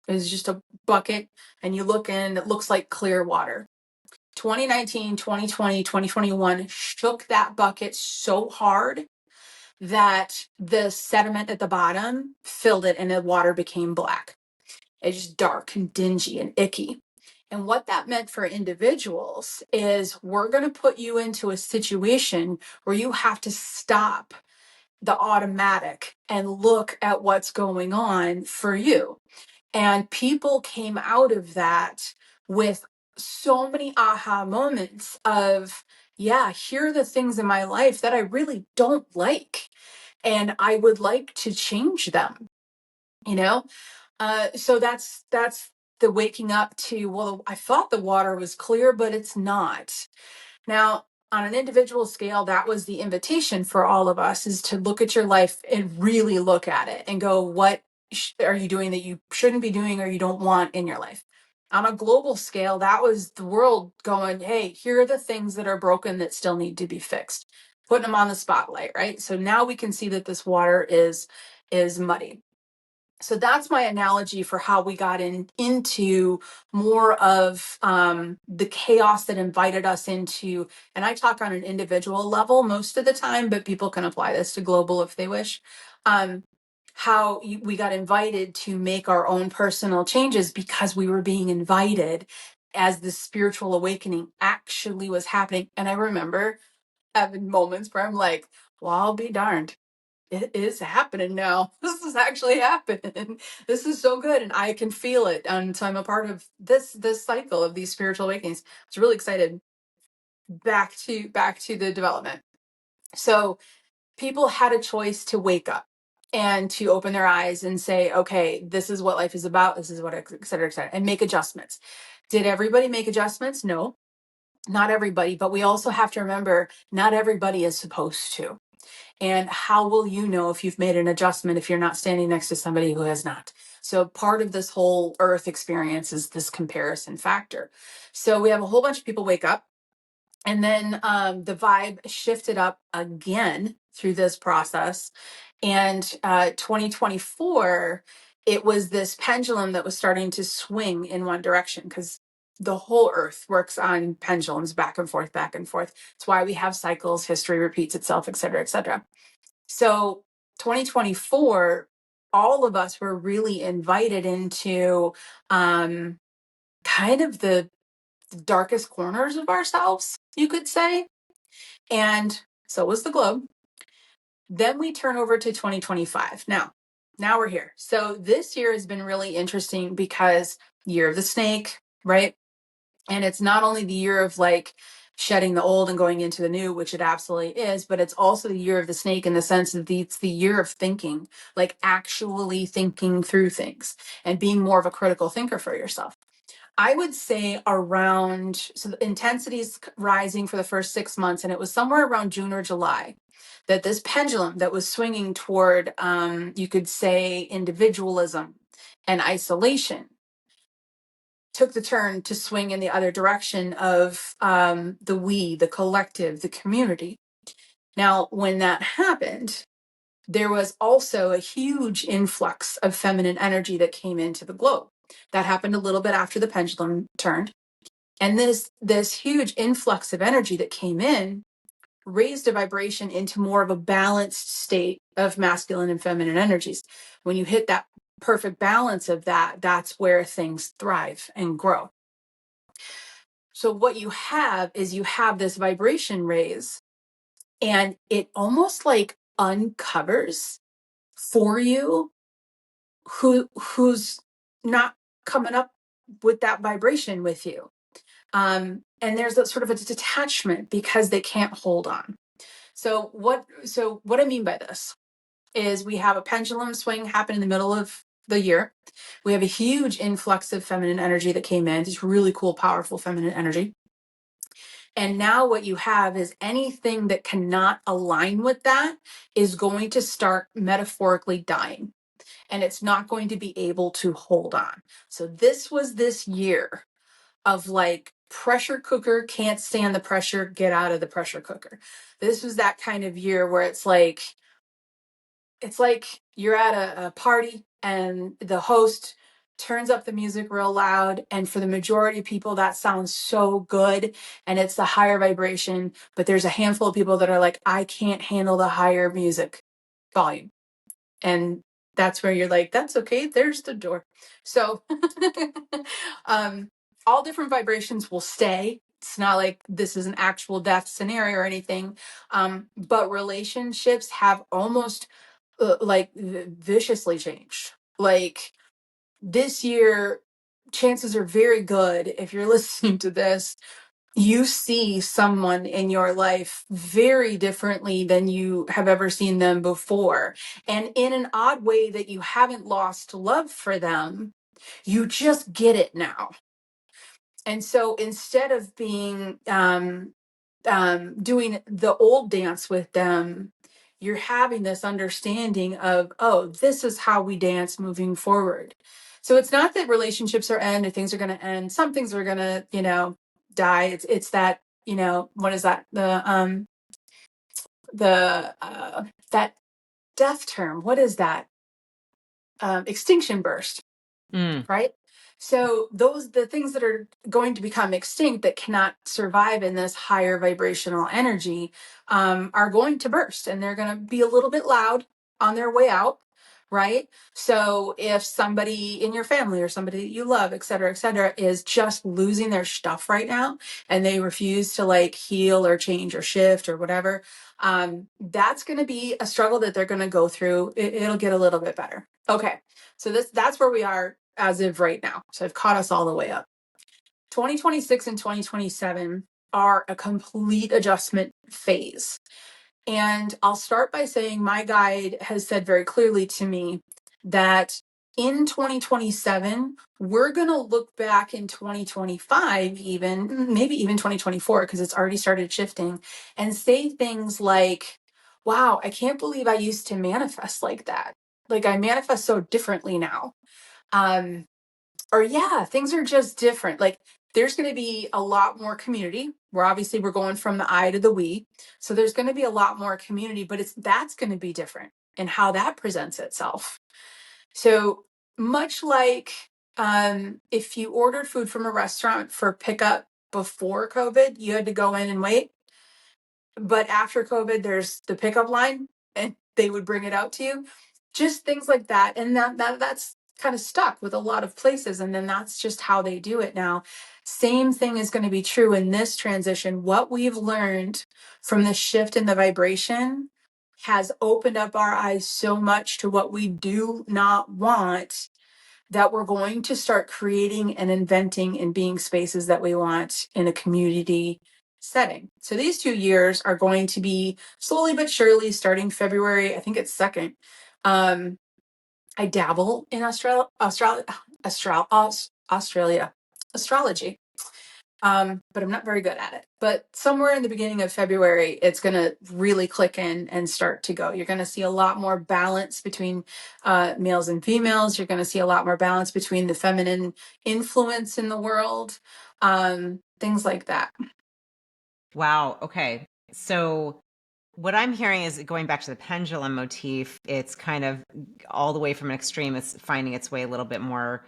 It was just a bucket, and you look in, it looks like clear water. 2019, 2020, 2021 shook that bucket so hard that the sediment at the bottom filled it and the water became black. It's just dark and dingy and icky. And what that meant for individuals is we're going to put you into a situation where you have to stop the automatic and look at what's going on for you. And people came out of that with so many aha moments of, yeah, here are the things in my life that I really don't like. And I would like to change them, you know? So that's the waking up to, well, I thought the water was clear, but it's not. Now, on an individual scale, that was the invitation for all of us, is to look at your life and really look at it and go, what are you doing that you shouldn't be doing or you don't want in your life? On a global scale, that was the world going, hey, here are the things that are broken that still need to be fixed, putting them on the spotlight, right? So now we can see that this water is muddy. So that's my analogy for how we got into more of the chaos that invited us into. And I talk on an individual level most of the time, but people can apply this to global if they wish. How we got invited to make our own personal changes because we were being invited as the spiritual awakening actually was happening. And I remember having moments where I'm like, well, I'll be darned, it is happening now. This is actually happening. This is so good, and I can feel it. And so I'm a part of this cycle of these spiritual awakenings. I was really excited. Back to the development. So people had a choice to wake up. and to open their eyes and say, okay, this is what life is about. This is what, et cetera, and make adjustments. Did everybody make adjustments? No, not everybody. But we also have to remember, not everybody is supposed to. And how will you know if you've made an adjustment if you're not standing next to somebody who has not? So part of this whole earth experience is this comparison factor. So we have a whole bunch of people wake up, and then the vibe shifted up again through this process. And 2024, it was this pendulum that was starting to swing in one direction, because the whole earth works on pendulums, back and forth, back and forth. It's why we have cycles, history repeats itself, et cetera, et cetera. So 2024, all of us were really invited into kind of the darkest corners of ourselves, you could say. And so was the globe. Then we turn over to 2025. Now we're here. So this year has been really interesting because year of the snake, right? And it's not only the year of like shedding the old and going into the new, which it absolutely is, but it's also the year of the snake in the sense that it's the year of thinking, like actually thinking through things and being more of a critical thinker for yourself. I would say around, so the intensity is rising for the first 6 months, and it was somewhere around June or July that this pendulum that was swinging toward, you could say, individualism and isolation took the turn to swing in the other direction of the we, the collective, the community. Now, when that happened, there was also a huge influx of feminine energy that came into the globe. That happened a little bit after the pendulum turned. And this huge influx of energy that came in raised a vibration into more of a balanced state of masculine and feminine energies. When you hit that perfect balance of that, that's where things thrive and grow. So what you have is you have this vibration raise, and it almost like uncovers for you who's not coming up with that vibration with you. And there's a sort of a detachment because they can't hold on. So what I mean by this is we have a pendulum swing happen in the middle of the year. We have a huge influx of feminine energy that came in. It's really cool, powerful feminine energy. And now what you have is anything that cannot align with that is going to start metaphorically dying. And it's not going to be able to hold on. So this was this year of like, pressure cooker, can't stand the pressure, get out of the pressure cooker. This was that kind of year where it's like you're at a party and the host turns up the music real loud, and for the majority of people that sounds so good and it's the higher vibration, but there's a handful of people that are like, I can't handle the higher music volume. And that's where you're like, that's okay, there's the door. So all different vibrations will stay. It's not like this is an actual death scenario or anything, but relationships have almost like viciously changed. Like this year, chances are very good, if you're listening to this, you see someone in your life very differently than you have ever seen them before. And in an odd way that you haven't lost love for them, you just get it now. And so instead of being doing the old dance with them, you're having this understanding of, oh, this is how we dance moving forward. So it's not that relationships are end or things are going to end. Some things are going to, die. It's that, what is that? That death term. What is that? Extinction burst. Right? So the things that are going to become extinct that cannot survive in this higher vibrational energy are going to burst, and they're going to be a little bit loud on their way out, right? So if somebody in your family or somebody that you love, et cetera, is just losing their stuff right now and they refuse to like heal or change or shift or whatever, that's going to be a struggle that they're going to go through. It'll get a little bit better. Okay. So that's where we are as of right now. So I've caught us all the way up. 2026 and 2027 are a complete adjustment phase. And I'll start by saying my guide has said very clearly to me that in 2027, we're going to look back in 2025, even maybe even 2024, because it's already started shifting, and say things like, wow, I can't believe I used to manifest like that. Like I manifest so differently now. Um, or yeah, things are just different. Like there's going to be a lot more community. We're obviously we're going from the I to the we. So there's going to be a lot more community, but that's going to be different in how that presents itself. So much like if you ordered food from a restaurant for pickup before COVID, you had to go in and wait. But after COVID, there's the pickup line and they would bring it out to you. Just things like that. And that's kind of stuck with a lot of places. And then that's just how they do it now. Same thing is going to be true in this transition. What we've learned from the shift in the vibration has opened up our eyes so much to what we do not want that we're going to start creating and inventing and being spaces that we want in a community setting. So these 2 years are going to be slowly but surely starting February, I think it's 2nd. I dabble in Australia astrology. But I'm not very good at it. But somewhere in the beginning of February, it's going to really click in and start to go. You're going to see a lot more balance between males and females. You're going to see a lot more balance between the feminine influence in the world, things like that. Wow. Okay. So what I'm hearing is going back to the pendulum motif. It's kind of all the way from an extreme. It's finding its way a little bit more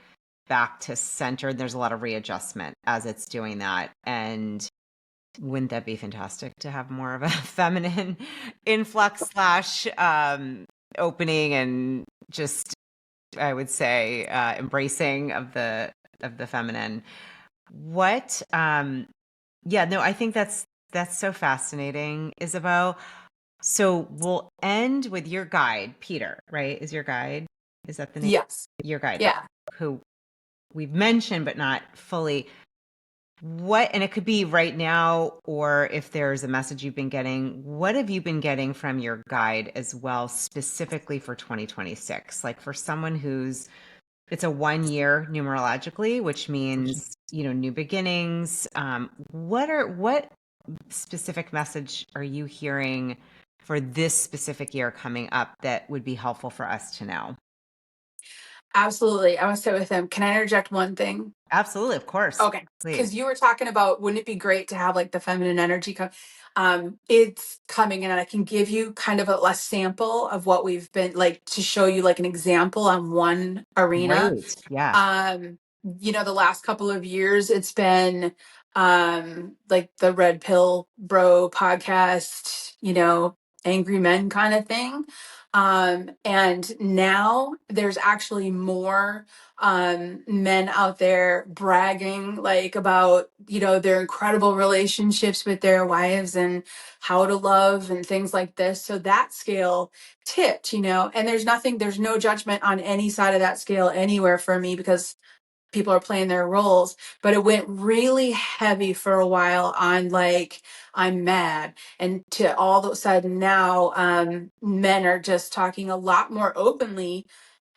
back to center. There's a lot of readjustment as it's doing that. And wouldn't that be fantastic to have more of a feminine influx slash opening and just, I would say, embracing of the feminine. What yeah, no, I think that's so fascinating, Isabeau. So we'll end with your guide, Peter, right? Is your guide? Is that the name? Yes. Your guide, Yeah. who we've mentioned but not fully. What, and it could be right now, or if there's a message you've been getting, what have you been getting from your guide as well, specifically for 2026? Like for someone who's, it's a 1 year numerologically, which means, new beginnings. What specific message are you hearing for this specific year coming up that would be helpful for us to know? Absolutely. I want to start with them. Can I interject one thing? Absolutely, of course. Okay. Please. Because you were talking about, wouldn't it be great to have like the feminine energy come? It's coming, and I can give you kind of a sample of what we've been like to show you like an example on one arena. Great. Yeah. The last couple of years, it's been like the Red Pill Bro podcast, angry men kind of thing. And now there's actually more men out there bragging like about their incredible relationships with their wives and how to love and things like this. So that scale tipped, and there's no judgment on any side of that scale anywhere for me, because people are playing their roles, but it went really heavy for a while on like, I'm mad. And to all of a sudden now, men are just talking a lot more openly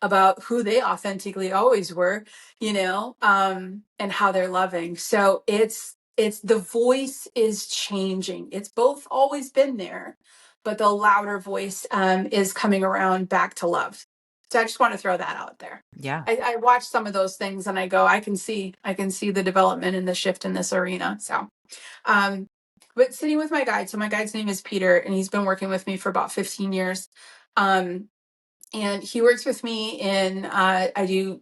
about who they authentically always were, and how they're loving. So it's the voice is changing. It's both always been there, but the louder voice is coming around back to love. So I just want to throw that out there. Yeah. I watch some of those things and I go, I can see the development and the shift in this arena. So, but sitting with my guide. So my guide's name is Peter, and he's been working with me for about 15 years. And he works with me in, I do,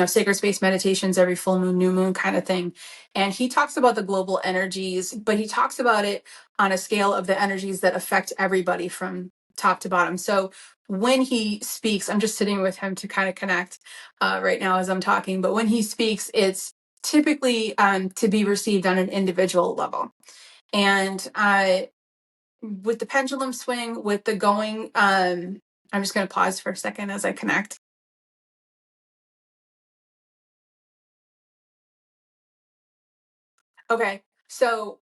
sacred space meditations every full moon, new moon kind of thing. And he talks about the global energies, but he talks about it on a scale of the energies that affect everybody from top to bottom. So when he speaks, I'm just sitting with him to kind of connect right now as I'm talking. But when he speaks, it's typically to be received on an individual level. And with the pendulum swing, with the going, I'm just going to pause for a second as I connect. Okay. So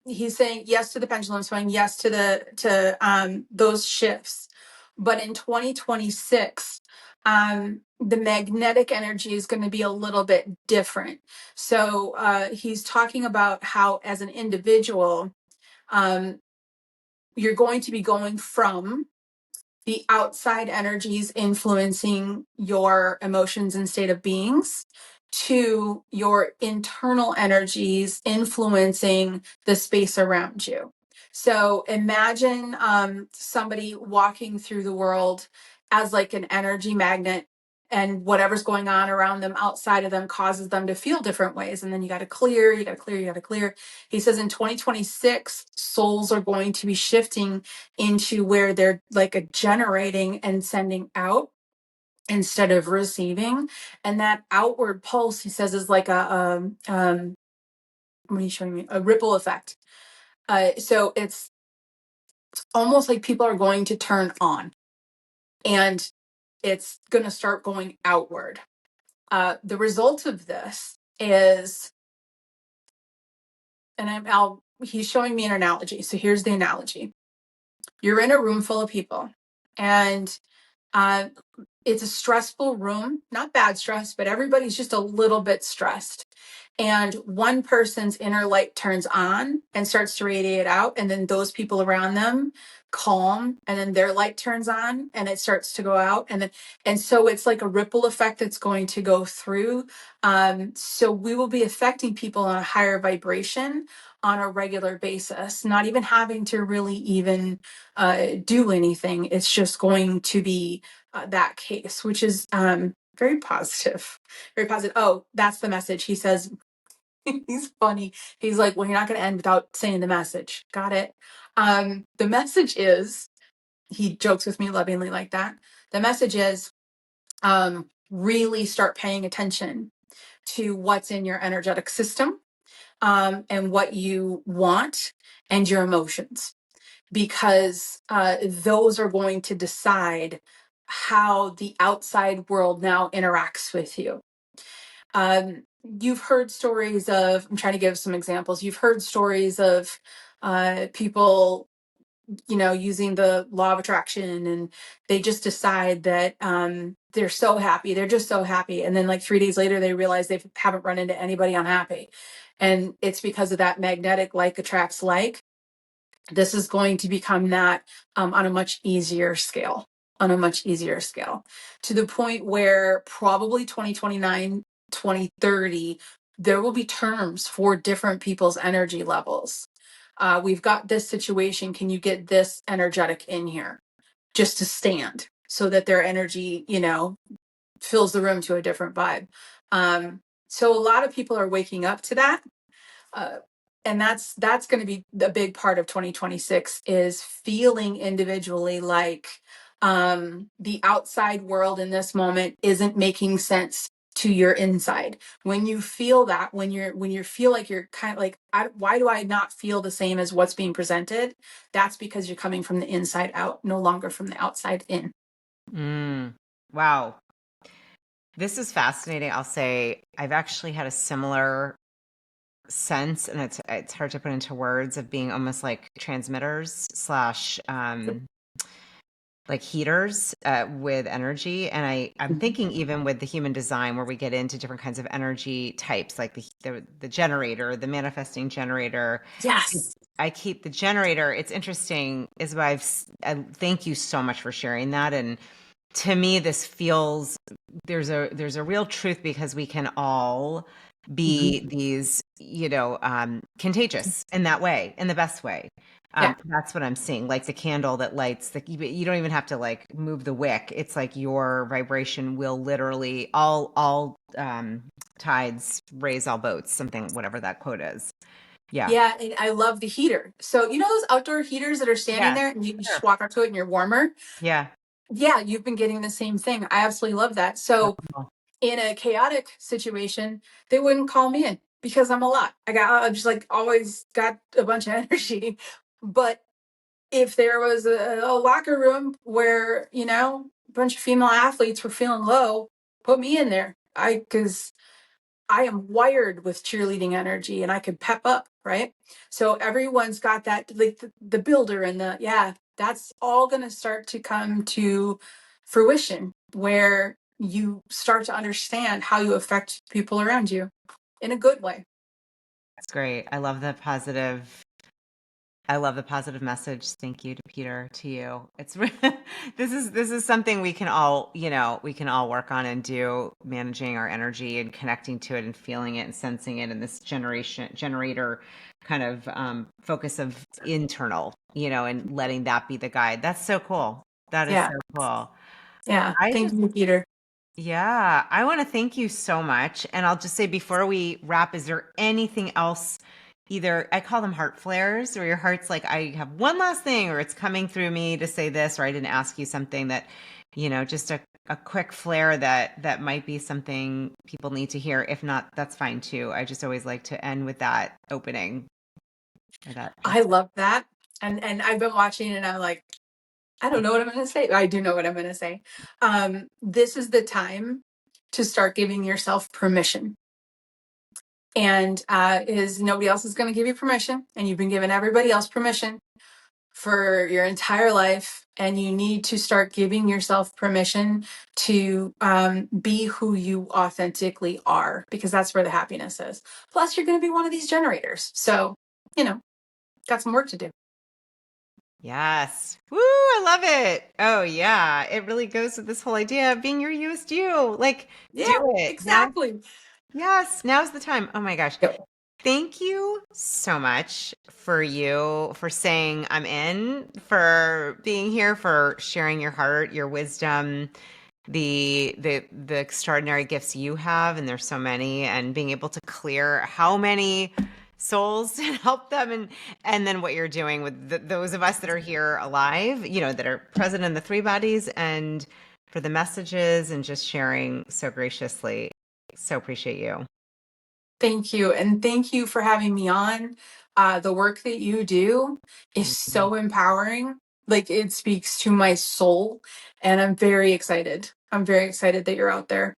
he's saying yes to the pendulum swing, yes to those shifts. But in 2026, the magnetic energy is going to be a little bit different. So he's talking about how, as an individual, um, you're going to be going from the outside energies influencing your emotions and state of beings to your internal energies influencing the space around you. So imagine somebody walking through the world as like an energy magnet, and whatever's going on around them, outside of them, causes them to feel different ways. And then you got to clear, you got to clear, you got to clear. He says in 2026, souls are going to be shifting into where they're like a generating and sending out instead of receiving. And that outward pulse, he says, is like what are you showing me? A ripple effect. So it's almost like people are going to turn on, and it's going to start going outward. The result of this is, and he's showing me an analogy. So here's the analogy. You're in a room full of people, and uh, it's a stressful room, not bad stress, but everybody's just a little bit stressed. And one person's inner light turns on and starts to radiate out. And then those people around them calm, and then their light turns on and it starts to go out. And so it's like a ripple effect that's going to go through. So we will be affecting people on a higher vibration on a regular basis, not even having to really even do anything. It's just going to be that case, which is very positive. Very positive. Oh, that's the message. He says, he's funny. He's like, well, you're not going to end without saying the message. Got it. The message is, he jokes with me lovingly like that. The message is really start paying attention to what's in your energetic system, and what you want and your emotions, because those are going to decide how the outside world now interacts with you. You've heard stories of, I'm trying to give some examples. You've heard stories of people, using the law of attraction, and they just decide that they're so happy. They're just so happy. And then like 3 days later, they realize they haven't run into anybody unhappy. And it's because of that magnetic like attracts like. This is going to become that on a much easier scale, to the point where probably 2029, 2030, there will be terms for different people's energy levels. We've got this situation. Can you get this energetic in here just to stand so that their energy, fills the room to a different vibe? So a lot of people are waking up to that. Uh, and that's going to be the big part of 2026, is feeling individually like the outside world in this moment isn't making sense to your inside. When you feel that, when you feel like you're kind of like, why do I not feel the same as what's being presented? That's because you're coming from the inside out, no longer from the outside in. Wow. This is fascinating. I'll say I've actually had a similar sense, and it's hard to put into words, of being almost like transmitters slash like heaters with energy. And I'm thinking even with the human design, where we get into different kinds of energy types, like the generator, the manifesting generator. Yes. I keep the generator. It's interesting, Isabelle. Thank you so much for sharing that. And to me, this feels, there's a real truth, because we can all be these, contagious in that way, in the best way. Yeah. That's what I'm seeing. Like the candle that lights, you don't even have to like move the wick. It's like your vibration will literally, all tides raise all boats, something, whatever that quote is. Yeah. Yeah, and I love the heater. So those outdoor heaters that are standing there, and you just walk up to it and you're warmer? Yeah. Yeah, you've been getting the same thing. I absolutely love that. So in a chaotic situation, they wouldn't call me in because I'm a lot. I just like always got a bunch of energy. But if there was a locker room where, a bunch of female athletes were feeling low, put me in there. Because I am wired with cheerleading energy and I can pep up, right? So everyone's got that, like the builder and that's all going to start to come to fruition where you start to understand how you affect people around you in a good way. That's great. I love the positive message. Thank you to Peter, to you. It's this is something we can all, we can all work on and do, managing our energy and connecting to it and feeling it and sensing it in this generator kind of focus of internal, and letting that be the guide. That's so cool. That is Yeah. so cool. Yeah. I Thank just you, Peter. Yeah, I want to thank you so much. And I'll just say before we wrap, is there anything else? Either I call them heart flares, or your heart's like, I have one last thing, or it's coming through me to say this, or I didn't ask you something that, just a quick flare that might be something people need to hear. If not, that's fine too. I just always like to end with that opening. Or that I love that. And I've been watching and I'm like, I don't know what I'm going to say. I do know what I'm going to say. This is the time to start giving yourself permission. And is nobody else is going to give you permission, and you've been giving everybody else permission for your entire life, and you need to start giving yourself permission to be who you authentically are, because that's where the happiness is. Plus, you're going to be one of these generators, so got some work to do. Yes. Woo, I love it. Oh yeah. It really goes with this whole idea of being your used you. Like, do Yeah, it. Now, exactly. yes, now's the time. Oh my gosh. Yep. Thank you so much for saying I'm in, for being here, for sharing your heart, your wisdom, the extraordinary gifts you have, and there's so many, and being able to clear how many souls and help them, and then what you're doing with those of us that are here alive, that are present in the three bodies, and for the messages and just sharing so graciously. So appreciate you. Thank you. And thank you for having me on. The work that you do is so empowering. Like, it speaks to my soul. And I'm very excited. I'm very excited that you're out there.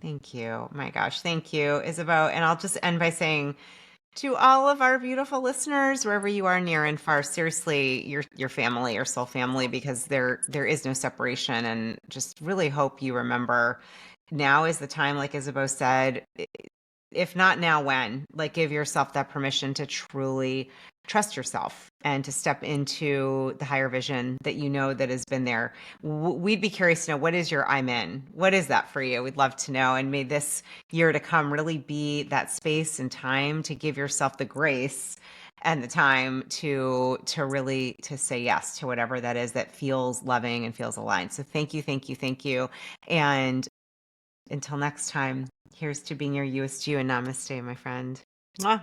Thank you. My gosh. Thank you, Isabeau. And I'll just end by saying to all of our beautiful listeners, wherever you are, near and far, seriously, your family, your soul family, because there is no separation. And just really hope you remember now is the time, like Isabeau said, if not now, when? Like, give yourself that permission to truly trust yourself and to step into the higher vision that that has been there. We'd be curious to know, what is your I'm in? What is that for you? We'd love to know. And may this year to come really be that space and time to give yourself the grace and the time to really to say yes to whatever that is that feels loving and feels aligned. So thank you, thank you, thank you. And until next time, here's to being your used you, and namaste, my friend. Mwah.